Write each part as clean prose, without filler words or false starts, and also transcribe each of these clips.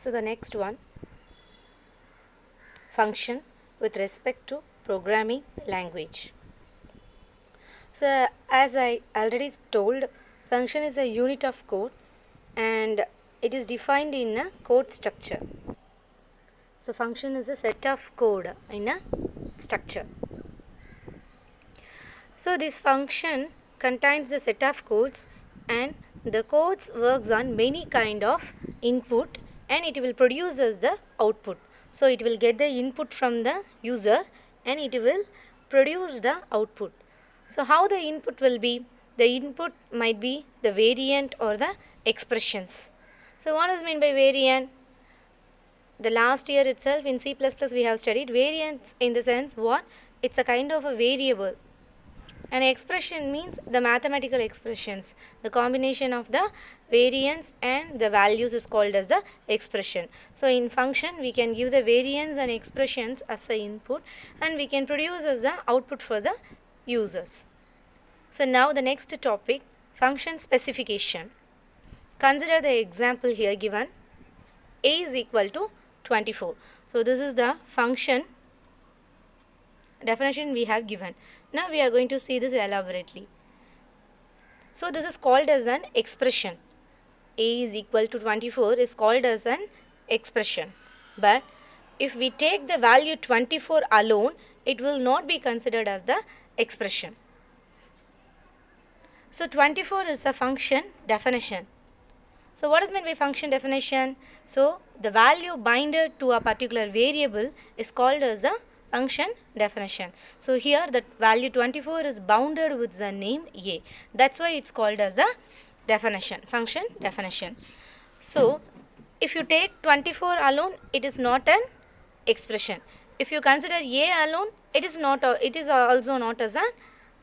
So the next one, function with respect to programming language. So as I already told, function is a unit of code and it is defined in a code structure. So function is a set of code in a structure. So this function contains a set of codes and the codes works on many kind of input and it will produce as the output. So it will get the input from the user and it will produce the output. So how the input will be? The input might be the variant or the expressions. So what is meant by variant? The last year itself in C++ we have studied variants in the sense what? It's a kind of a variable. An expression means the mathematical expressions. The combination of the variance and the values is called as the expression. So in function we can give the variance and expressions as the input and we can produce as the output for the users. So now the next topic, function specification. Consider the example here given. A is equal to 24. So this is the function definition we have given. Now we are going to see this elaborately. So this is called as an expression. A is equal to 24 is called as an expression. But if we take the value 24 alone, it will not be considered as the expression. So 24 is a function definition. So what is meant by function definition? So the value binded to a particular variable is called as the function definition. So here the value 24 is bounded with the name A. That's why it's called as the definition, function definition. So if you take 24 alone, it is not an expression. If you consider A alone, it is also not as an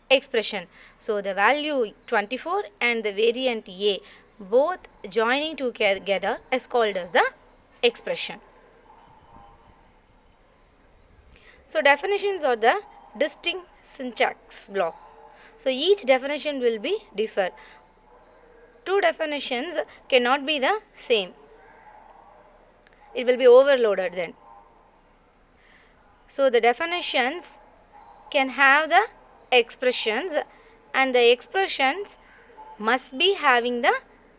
expression. So the value 24 and the variant A both joining together is called as the expression. So definitions are the distinct syntax block. So each definition will be differ. Two definitions cannot be the same. It will be overloaded then. So the definitions can have the expressions and the expressions must be having the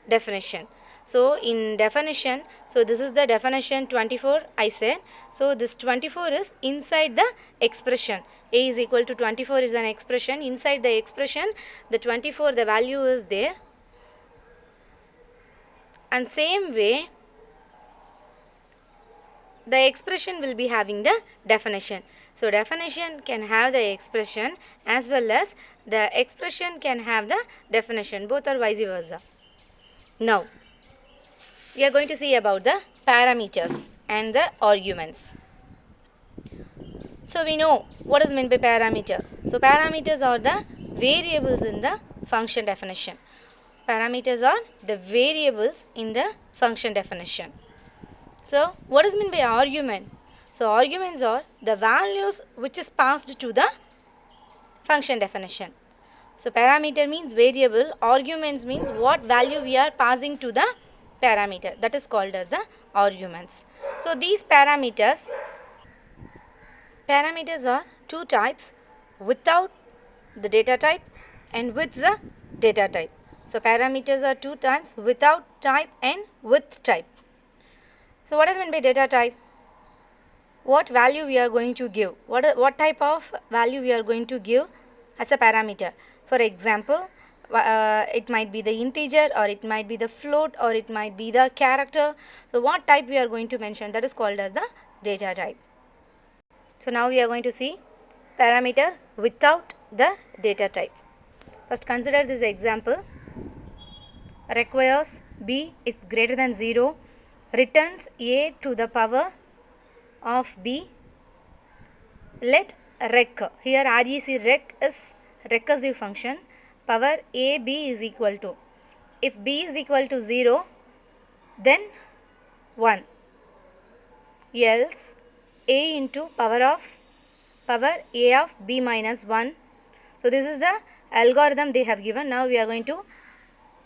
definition. So in definition, so this is the definition 24 I said. So this 24 is inside the expression. A is equal to 24 is an expression. Inside the expression, the 24, the value is there. And same way, the expression will be having the definition. So definition can have the expression as well as the expression can have the definition. Both are vice versa. Now, we are going to see about the parameters and the arguments. So we know what is meant by parameter. So parameters are the variables in the function definition. Parameters are the variables in the function definition. So what is meant by argument? So arguments are the values which is passed to the function definition. So parameter means variable, arguments means what value we are passing to the parameter, that is called as the arguments. So these parameters are two types, without the data type and with the data type. So parameters are two types, without type and with type. So what is meant by data type? What value we are going to give, what type of value we are going to give as a parameter. For example, it might be the integer or it might be the float or it might be the character. So what type we are going to mention, that is called as the data type. So now we are going to see parameter without the data type. First consider this example. Requires b is greater than 0, returns a to the power of b. Let rec, here rec is recursive function, power a b is equal to, if b is equal to 0 then 1, else a into power a of b minus 1. So this is the algorithm they have given. Now we are going to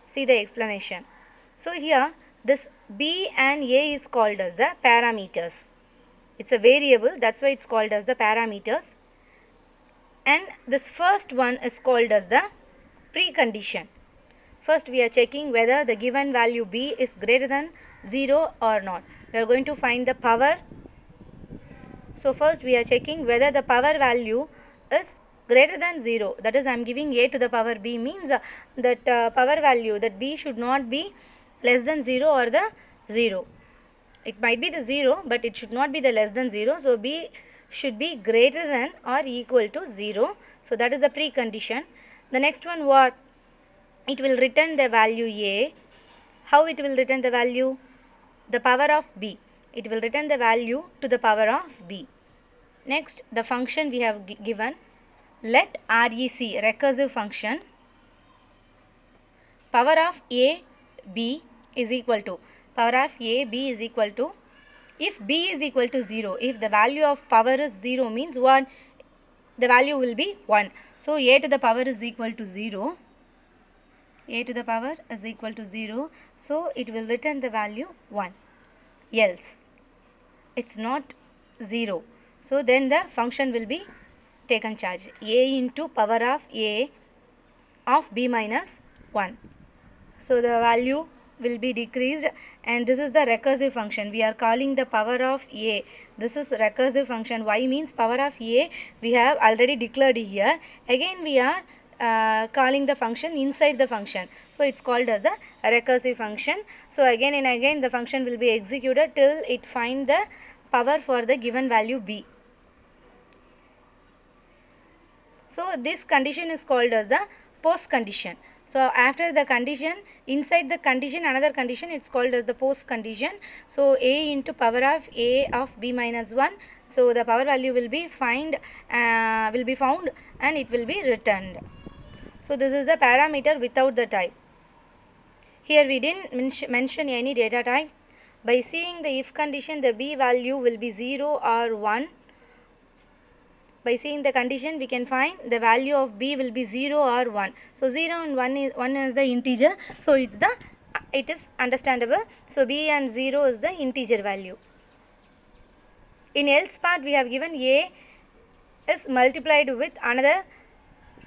see the explanation. So here This B and A is called as the parameters. It's a variable, that's why it's called as the parameters. And this first one is called as the precondition. First we are checking whether the given value B is greater than 0 or not. We are going to find the power. So first we are checking whether the power value is greater than 0. That is, I am giving A to the power B means that power value, that B should not be less than 0 or the 0. It might be the 0, but it should not be the less than 0. So B should be greater than or equal to 0. So that is the precondition. The next one, what? It will return the value A. How it will return the value? The power of B. It will return the value to the power of B. Next, the function we have given. Let REC, recursive function, power of A, B is equal to, power of A, B is equal to, if B is equal to 0, if the value of power is 0 means 1, the value will be 1. So A to the power is equal to 0. A to the power is equal to 0. So it will return the value 1. Else it's not 0. So then the function will be taken charge. A into power of A of B minus 1. So the value will be decreased, and this is the recursive function. We are calling the power of A. This is recursive function. Y means power of A we have already declared here. Again we are calling the function inside the function. So it's called as the recursive function. So again and again the function will be executed till it find the power for the given value B. So this condition is called as the post condition. So after the condition, inside the condition, another condition, it's called as the post condition. So A into power of A of B minus 1. So the power value will be found and it will be returned. So this is the parameter without the type. Here we didn't mention any data type. By seeing the if condition, the B value will be 0 or 1. By seeing the condition, we can find the value of B will be 0 or 1. So 0 and 1 is the integer. So it is understandable. So B and 0 is the integer value. In else part, we have given A is multiplied with another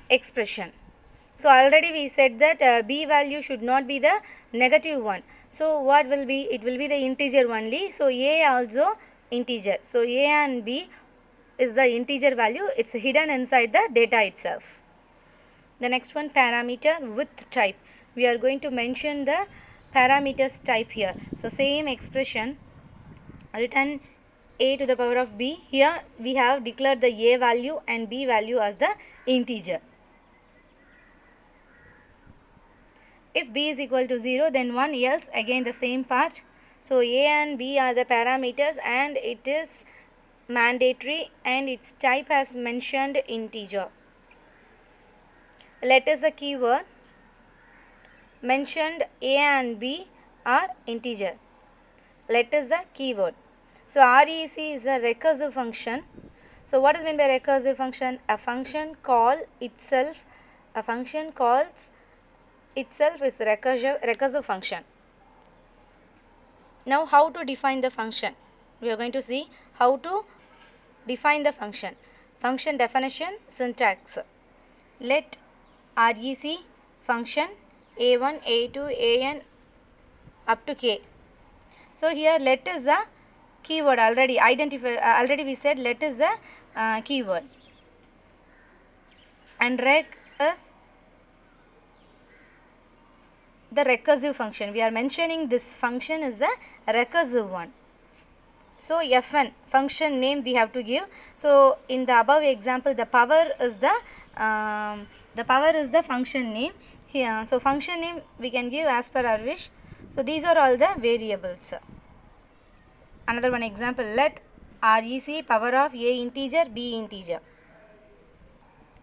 expression. So already we said that B value should not be the negative one. So what will be? It will be the integer only. So A also integer. So A and B is the integer value. It's hidden inside the data itself. The next one, parameter with type. We are going to mention the parameters type here. So same expression, return A to the power of B. Here we have declared the A value and B value as the integer. If B is equal to 0, then 1, else again the same part. So A and B are the parameters and it is mandatory and its type as mentioned integer. Let us a keyword. Mentioned A and B are integer. Let us the keyword. So REC is a recursive function. So what is meant by recursive function? A function calls itself is recursive function. Now how to define the function? We are going to see how to define the function. Function definition, syntax. Let REC function A1, A2, AN up to K. So here let is a keyword, already we said let is a keyword, and rec is the recursive function. We are mentioning this function is the recursive one. So Fn, function name we have to give. So in the above example, the power is the function name here. So function name we can give as per our wish. So these are all the variables. Another one example, let REC power of A integer, B integer.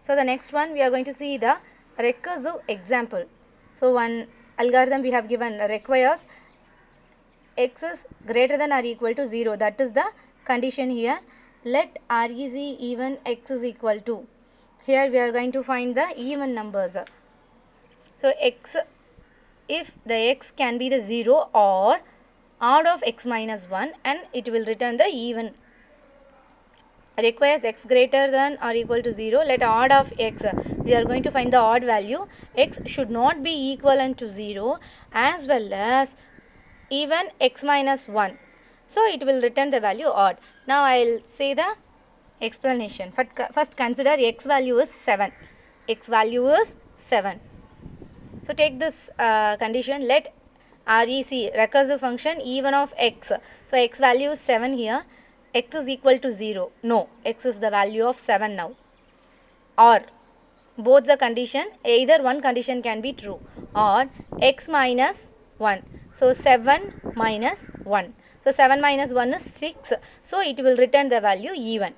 So the next one we are going to see the recursive example. So one algorithm we have given requires x is greater than or equal to 0. That is the condition here. Let REC even x is equal to. Here we are going to find the even numbers. So x if the x can be the 0 or odd of x minus 1, and it will return the even. Requires x greater than or equal to 0. Let odd of x, we are going to find the odd value. X should not be equivalent to 0 as well as even x minus 1. So it will return the value odd. Now I will say the explanation. First consider x value is 7. X value is 7. So take this condition. Let REC, recursive function, even of x. So x value is 7 here. X is equal to 0. No, x is the value of 7 now. Or both the condition, either one condition can be true. Or x minus 1. So 7 minus 1. So 7 minus 1 is 6. So it will return the value even.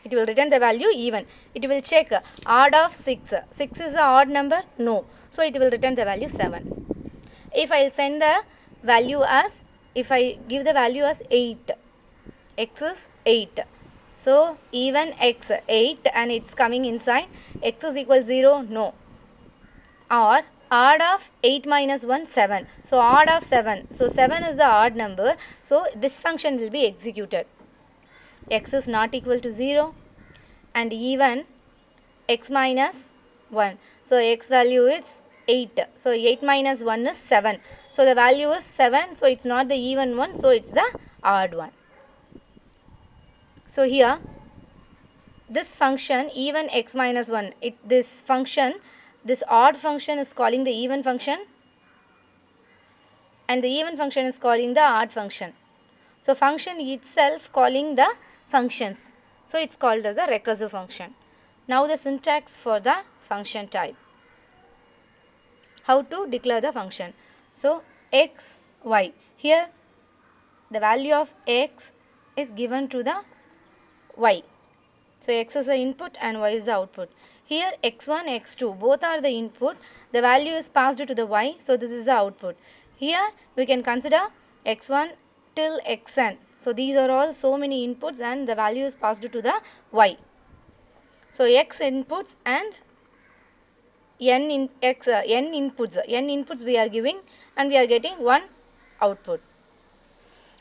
It will return the value even. It will check odd of 6. 6 is an odd number? No. So it will return the value 7. If I will send the value as, if I give the value as 8, x is 8. So even x 8 and it's coming inside, x is equal 0, no. Or odd of 8 minus 1, 7. So odd of 7. So 7 is the odd number. So this function will be executed. X is not equal to 0 and even x minus 1. So x value is 8. So 8 minus 1 is 7. So the value is 7. So it's not the even one. So it's the odd one. So here this function even x minus 1, this function, this odd function is calling the even function and the even function is calling the odd function. So function itself calling the functions. So it's called as a recursive function. Now the syntax for the function type. How to declare the function. So x, y. Here the value of x is given to the y. So x is the input and y is the output. Here x1, x2 both are the input. The value is passed to the y. So this is the output. Here we can consider x1 till xn. So these are all so many inputs and the value is passed to the y. So x inputs and n inputs we are giving and we are getting one output.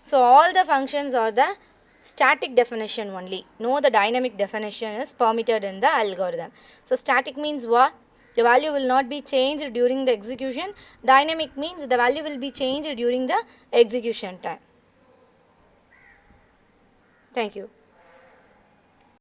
So all the functions are the static definition only. No, the dynamic definition is permitted in the algorithm. So static means what? The value will not be changed during the execution. Dynamic means the value will be changed during the execution time. Thank you.